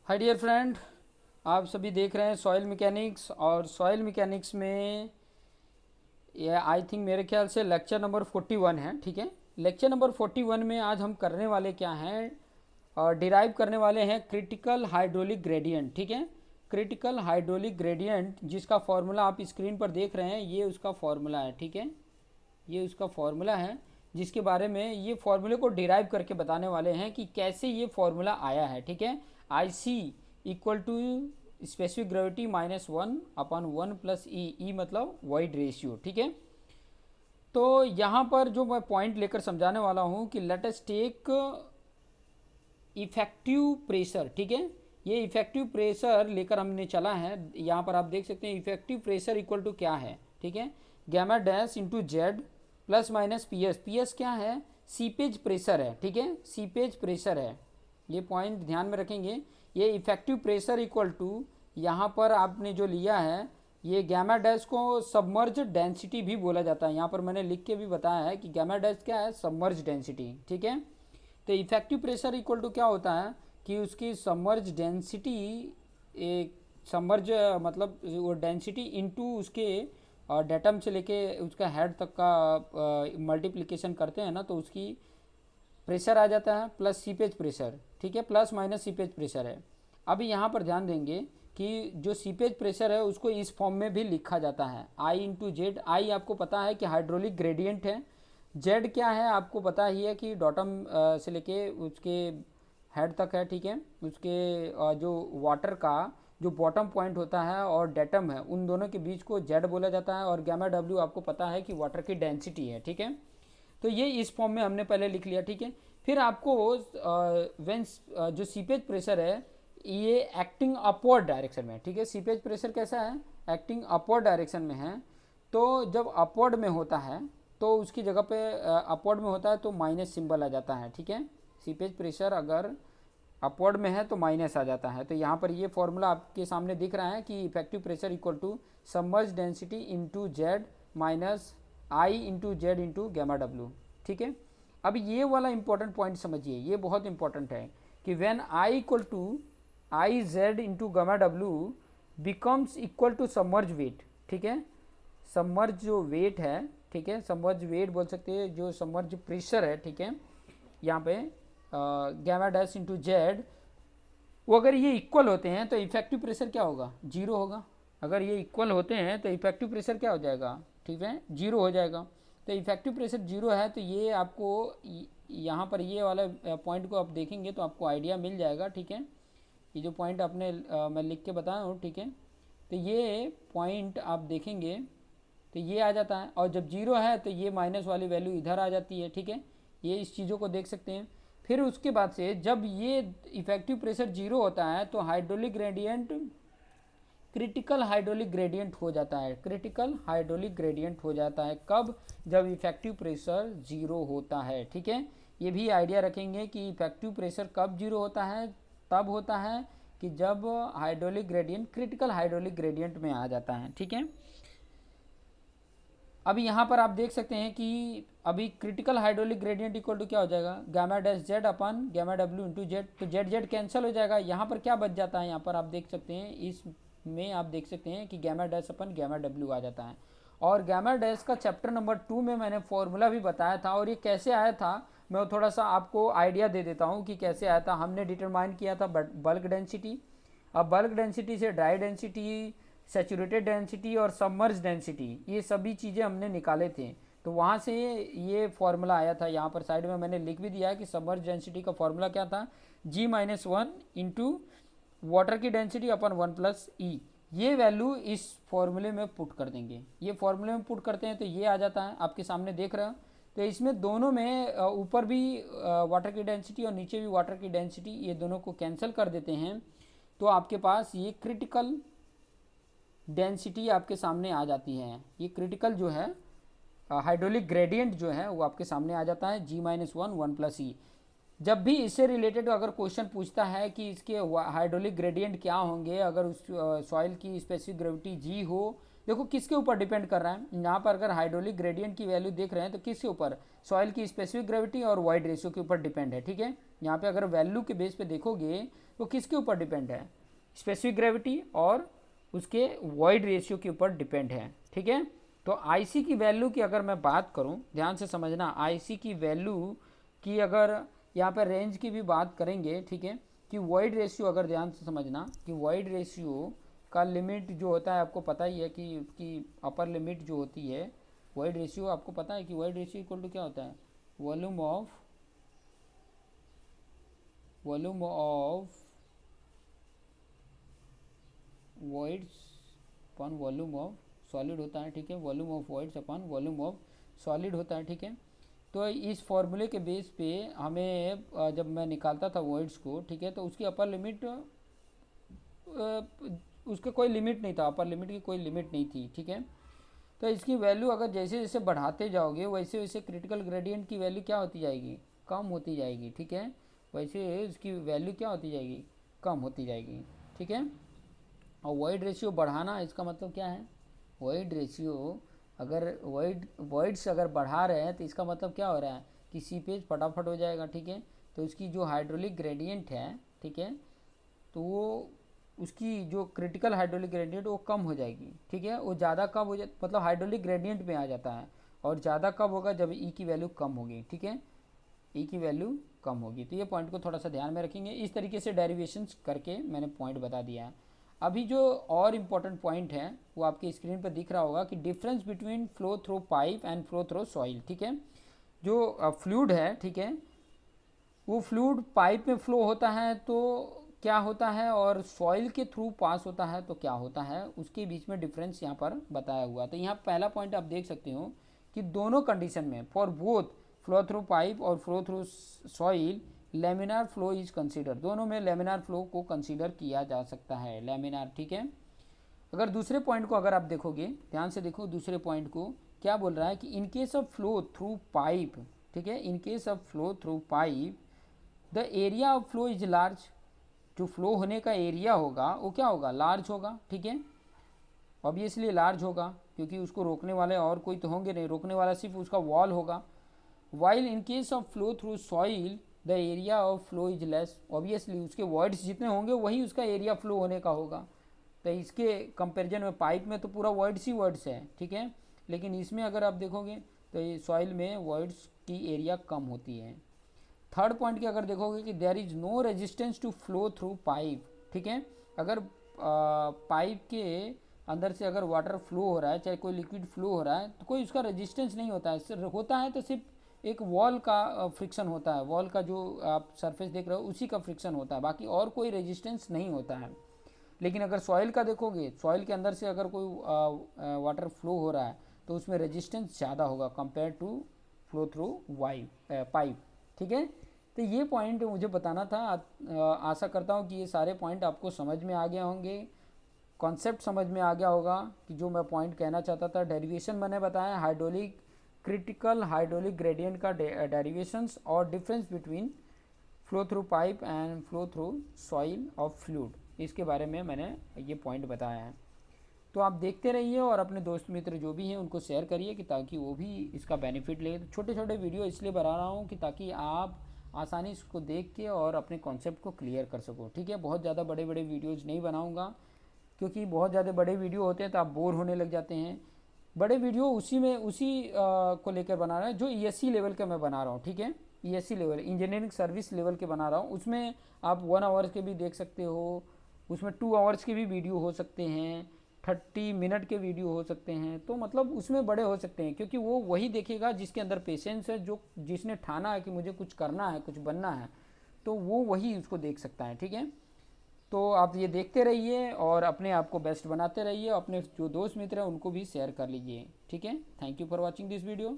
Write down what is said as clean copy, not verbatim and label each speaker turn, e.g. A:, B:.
A: Hi dear friend, आप सभी देख रहे हैं सॉइल मैकेनिक्स। और सॉइल मैकेनिक्स में ये आई थिंक मेरे ख्याल से लेक्चर नंबर 41 है। ठीक है, लेक्चर नंबर 41 में आज हम करने वाले क्या हैं, और डिराइव करने वाले हैं क्रिटिकल हाइड्रोलिक ग्रेडियंट। ठीक है, क्रिटिकल हाइड्रोलिक ग्रेडियंट जिसका फॉर्मूला आप स्क्रीन पर देख रहे हैं, ये उसका फॉर्मूला है। ठीक है, ये उसका फॉर्मूला है जिसके बारे में ये फॉर्मूले को डिराइव करके बताने वाले हैं कि कैसे ये फॉर्मूला आया है। ठीक है, आई सी इक्वल टू स्पेसिफिक ग्रेविटी -1/1 + ई मतलब वॉइड रेशियो। ठीक है, तो यहाँ पर जो मैं पॉइंट लेकर समझाने वाला हूँ कि let us take effective pressure. ठीक है, ये इफेक्टिव प्रेशर लेकर हमने चला है। यहाँ पर आप देख सकते हैं इफेक्टिव प्रेशर इक्वल टू क्या है। ठीक है, gamma dash into z plus minus p s. P s क्या है? सीपेज प्रेशर है। ठीक है, सीपेज प्रेशर है, ये पॉइंट ध्यान में रखेंगे। ये इफेक्टिव प्रेशर इक्वल टू यहाँ पर आपने जो लिया है, ये गैमा डैश को सबमर्ज डेंसिटी भी बोला जाता है। यहाँ पर मैंने लिख के भी बताया है कि गैमा डैश क्या है, सबमर्ज डेंसिटी। ठीक है, तो इफेक्टिव प्रेशर इक्वल टू क्या होता है कि उसकी सबमर्ज डेंसिटी, एक सबमर्ज मतलब वो डेंसिटी इनटू उसके डेटम से लेके उसका हेड तक का मल्टीप्लिकेशन करते हैं ना, तो उसकी प्रेशर आ जाता है प्लस सीपेज प्रेशर। ठीक है, प्लस माइनस सीपेज प्रेशर है। अभी यहाँ पर ध्यान देंगे कि जो सीपेज प्रेशर है उसको इस फॉर्म में भी लिखा जाता है, आई इंटू जेड। आई आपको पता है कि हाइड्रोलिक ग्रेडियंट है। जेड क्या है आपको पता ही है कि डॉटम से लेके उसके हेड तक है। ठीक है, उसके जो वाटर का जो बॉटम पॉइंट होता है और डेटम है, उन दोनों के बीच को जेड बोला जाता है। और गैमा डब्ल्यू आपको पता है कि वाटर की डेंसिटी है। ठीक है, तो ये इस फॉर्म में हमने पहले लिख लिया। ठीक है, फिर आपको व्हेन जो सीपेज प्रेशर है ये एक्टिंग अपवर्ड डायरेक्शन में। ठीक है, सीपेज प्रेशर कैसा है? एक्टिंग अपवर्ड डायरेक्शन में है। तो जब अपवर्ड में होता है तो उसकी जगह पे अपवर्ड में होता है तो माइनस सिंबल आ जाता है। ठीक है, सीपेज प्रेशर अगर अपवर्ड में है तो माइनस आ जाता है। तो यहाँ पर ये फॉर्मूला आपके सामने दिख रहा है कि effective pressure equal to submerge density into z minus i into z into gamma डब्ल्यू। ठीक है, अब ये वाला इंपॉर्टेंट पॉइंट समझिए, ये बहुत इंपॉर्टेंट है कि when i equal to i z into gamma डब्ल्यू becomes equal to submerge weight. ठीक है, सबमर्ज जो वेट है, ठीक है, सबमर्ज वेट बोल सकते हैं, जो सबमर्ज प्रेशर है। ठीक है, यहाँ पे गैमा डैश इंटू जेड, वो अगर ये इक्वल होते हैं तो इफेक्टिव प्रेशर क्या होगा? जीरो होगा। अगर ये इक्वल होते हैं तो इफेक्टिव प्रेशर क्या हो जाएगा? ठीक है, जीरो हो जाएगा। तो इफेक्टिव प्रेशर जीरो है तो ये आपको यहाँ पर ये वाला पॉइंट को आप देखेंगे तो आपको आइडिया मिल जाएगा। ठीक है, ये जो पॉइंट आपने मैं लिख के बताया हूँ। ठीक है, तो ये पॉइंट आप देखेंगे तो ये आ जाता है, और जब जीरो है तो ये माइनस वाली वैल्यू इधर आ जाती है। ठीक है, ये इस चीज़ों को देख सकते हैं। फिर उसके बाद से जब ये इफेक्टिव प्रेशर जीरो होता है तो hydraulic gradient critical hydraulic gradient हो जाता है। क्रिटिकल हाइड्रोलिक ग्रेडियंट हो जाता है कब? जब इफेक्टिव प्रेशर जीरो होता है। ठीक है, ये भी आइडिया रखेंगे कि इफेक्टिव प्रेशर कब जीरो होता है? तब होता है कि जब hydraulic gradient critical hydraulic gradient में आ जाता है। ठीक है, अभी यहाँ पर आप देख सकते हैं कि अभी critical hydraulic gradient equal to क्या हो जाएगा? Gamma dash z upon gamma डब्ल्यू इंटू जेड। तो जेड जेड कैंसिल हो जाएगा। यहाँ पर क्या बच जाता है? यहाँ पर आप देख सकते हैं, इसमें आप देख सकते हैं कि gamma dash upon gamma W आ जाता है। और गामा डैश का चैप्टर नंबर 2 में मैंने फॉर्मूला भी बताया था, और ये कैसे आया था मैं थोड़ा सा आपको आइडिया दे देता हूँ कि कैसे आया था। हमने डिटरमाइन किया था बल्क डेंसिटी। अब बल्क डेंसिटी से ड्राई डेंसिटी, सैचुरेटेड डेंसिटी और सबमर्ज डेंसिटी, ये सभी चीज़ें हमने निकाले थे। तो वहाँ से ये फॉर्मूला आया था। यहाँ पर साइड में मैंने लिख भी दिया है कि सबमर्ज डेंसिटी का फॉर्मूला क्या था? G-1 इंटू वाटर की डेंसिटी अपन 1 + E। ये वैल्यू इस फॉर्मूले में पुट कर देंगे। ये फॉर्मूले में पुट करते हैं तो ये आ जाता है, आपके सामने देख रहे हो। तो इसमें दोनों में ऊपर भी वाटर की डेंसिटी और नीचे भी वाटर की डेंसिटी, ये दोनों को कैंसिल कर देते हैं तो आपके पास ये क्रिटिकल डेंसिटी आपके सामने आ जाती है। ये क्रिटिकल जो है हाइड्रोलिक ग्रेडियंट जो है वो आपके सामने आ जाता है, G-1 1 + E। जब भी इससे रिलेटेड अगर क्वेश्चन पूछता है कि इसके हाइड्रोलिक ग्रेडियंट क्या होंगे अगर उस सॉइल की स्पेसिफिक ग्रेविटी जी हो, देखो किसके ऊपर डिपेंड कर रहा है। यहाँ पर अगर हाइड्रोलिक ग्रेडियंट की वैल्यू देख रहे हैं तो किसके ऊपर? सॉइल की स्पेसिफिक ग्रेविटी और वॉइड रेशियो के ऊपर डिपेंड है। ठीक है, यहाँ पे अगर वैल्यू के बेस पे देखोगे तो किसके ऊपर डिपेंड है, स्पेसिफिक ग्रेविटी और उसके वॉइड रेशियो के ऊपर डिपेंड है, ठीक है। तो आईसी की वैल्यू की अगर मैं बात करूँ, ध्यान से समझना, आईसी की वैल्यू की अगर यहाँ पर रेंज की भी बात करेंगे, ठीक है, कि वॉइड रेशियो, अगर ध्यान से समझना कि वॉइड रेशियो का लिमिट जो होता है आपको पता ही है कि उसकी अपर लिमिट जो होती है वॉइड रेशियो, आपको पता है कि वॉइड रेशियो इक्वल टू क्या होता है, volume of voids upon volume of solid होता है, ठीक है, volume of voids upon volume of solid होता है, ठीक है। तो इस फॉर्मूले के बेस पे हमें जब मैं निकालता था वॉइड्स को, ठीक है, तो उसकी अपर लिमिट, उसका कोई लिमिट नहीं था, अपर लिमिट की कोई लिमिट नहीं थी, ठीक है। तो इसकी वैल्यू अगर जैसे जैसे बढ़ाते जाओगे वैसे वैसे क्रिटिकल ग्रेडियंट की वैल्यू क्या होती जाएगी, कम होती जाएगी, ठीक है, वैसे इसकी वैल्यू क्या होती जाएगी, कम होती जाएगी, ठीक है। और वॉइड रेशियो बढ़ाना, इसका मतलब क्या है, वॉइड रेशियो अगर वॉइड्स अगर बढ़ा रहे हैं तो इसका मतलब क्या हो रहा है कि सीपेज फटाफट हो जाएगा, ठीक है। तो इसकी जो हाइड्रोलिक ग्रेडियंट है, ठीक है, तो वो उसकी जो क्रिटिकल हाइड्रोलिक ग्रेडियंट वो कम हो जाएगी, ठीक है, वो ज़्यादा कब हो जाए, मतलब हाइड्रोलिक ग्रेडियंट में आ जाता है, और ज़्यादा कब होगा, जब ई की वैल्यू कम होगी, ठीक है, ई की वैल्यू कम होगी। तो ये पॉइंट को थोड़ा सा ध्यान में रखेंगे, इस तरीके से डेरिवेशंस करके मैंने पॉइंट बता दिया है। अभी जो और इम्पॉर्टेंट पॉइंट है वो आपकी स्क्रीन पर दिख रहा होगा कि difference between flow through pipe and flow through soil, ठीक है। जो फ्लूइड है, ठीक है, वो फ्लूइड पाइप में फ्लो होता है तो क्या होता है, और सॉइल के थ्रू पास होता है तो क्या होता है, उसके बीच में डिफरेंस यहाँ पर बताया हुआ। तो यहाँ पहला पॉइंट आप देख सकते हो कि दोनों कंडीशन में, for both flow through pipe और flow through soil, laminar flow is consider, दोनों में लेमिनार फ्लो को कंसीडर किया जा सकता है, लेमिनार, ठीक है। अगर दूसरे पॉइंट को अगर आप देखोगे, ध्यान से देखो दूसरे पॉइंट को, क्या बोल रहा है कि in case of flow through pipe, ठीक है, in case of flow through pipe the area of flow is large, जो फ्लो होने का एरिया होगा वो क्या होगा, लार्ज होगा, ठीक है, ऑब्वियसली लार्ज होगा क्योंकि उसको रोकने वाले और कोई तो होंगे नहीं, रोकने वाला सिर्फ उसका वॉल होगा। While in case of flow through soil the area of flow is less, obviously उसके वर्ड्स जितने होंगे वही उसका एरिया फ्लो होने का होगा। तो इसके कंपैरिजन में पाइप में तो पूरा वर्ड्स ही वर्ड्स है, ठीक है, लेकिन इसमें अगर आप देखोगे तो ये सॉइल में वर्ड्स की एरिया कम होती है। थर्ड पॉइंट की अगर देखोगे कि there is no resistance to flow through pipe, ठीक है, अगर पाइप के अंदर से अगर वाटर फ्लो हो रहा है, चाहे कोई लिक्विड फ्लो हो रहा है, तो कोई उसका रेजिस्टेंस नहीं होता है, सिर्फ होता है तो सिर्फ एक वॉल का फ्रिक्शन होता है, वॉल का जो आप सरफेस देख रहे हो उसी का फ्रिक्शन होता है, बाकी और कोई रेजिस्टेंस नहीं होता है। लेकिन अगर सॉइल का देखोगे, सॉइल के अंदर से अगर कोई वाटर फ्लो हो रहा है तो उसमें रेजिस्टेंस ज़्यादा होगा compare to flow through pipe, ठीक है। तो ये पॉइंट मुझे बताना था, आशा करता हूँ कि ये सारे पॉइंट आपको समझ में आ गए होंगे, कॉन्सेप्ट समझ में आ गया होगा कि जो मैं पॉइंट कहना चाहता था। डेरिवेशन मैंने बताया, हाइड्रोलिक क्रिटिकल हाइड्रोलिक ग्रेडियंट का डेरिवेशंस और difference between flow through pipe and flow through soil of fluid, इसके बारे में मैंने ये पॉइंट बताया है। तो आप देखते रहिए और अपने दोस्त मित्र जो भी हैं उनको शेयर करिए कि ताकि वो भी इसका बेनिफिट ले। तो छोटे छोटे वीडियो इसलिए बना रहा हूँ कि ताकि आप आसानी से इसको देख के और अपने कॉन्सेप्ट को क्लियर कर सको, ठीक है। बहुत ज़्यादा बड़े बड़े वीडियोज़ नहीं बनाऊँगा क्योंकि बहुत ज़्यादा बड़े वीडियो होते हैं तो आप बोर होने लग जाते हैं। बड़े वीडियो उसी को लेकर बना रहा है जो ईएससी लेवल का मैं बना रहा हूँ, ठीक है, ESC level engineering service level के बना रहा हूँ। उसमें आप 1 आवर्स के भी देख सकते हो, उसमें 2 आवर्स के भी वीडियो हो सकते हैं, 30 मिनट के वीडियो हो सकते हैं, तो मतलब उसमें बड़े हो सकते हैं क्योंकि वो वही देखेगा जिसके अंदर पेशेंस है, जो जिसने ठाना है कि मुझे कुछ करना है, कुछ बनना है, तो वो वही उसको देख सकता है, ठीक है। तो आप ये देखते रहिए और अपने आप को बेस्ट बनाते रहिए, अपने जो दोस्त मित्र हैं उनको भी शेयर कर लीजिए, ठीक है। Thank you for watching this video.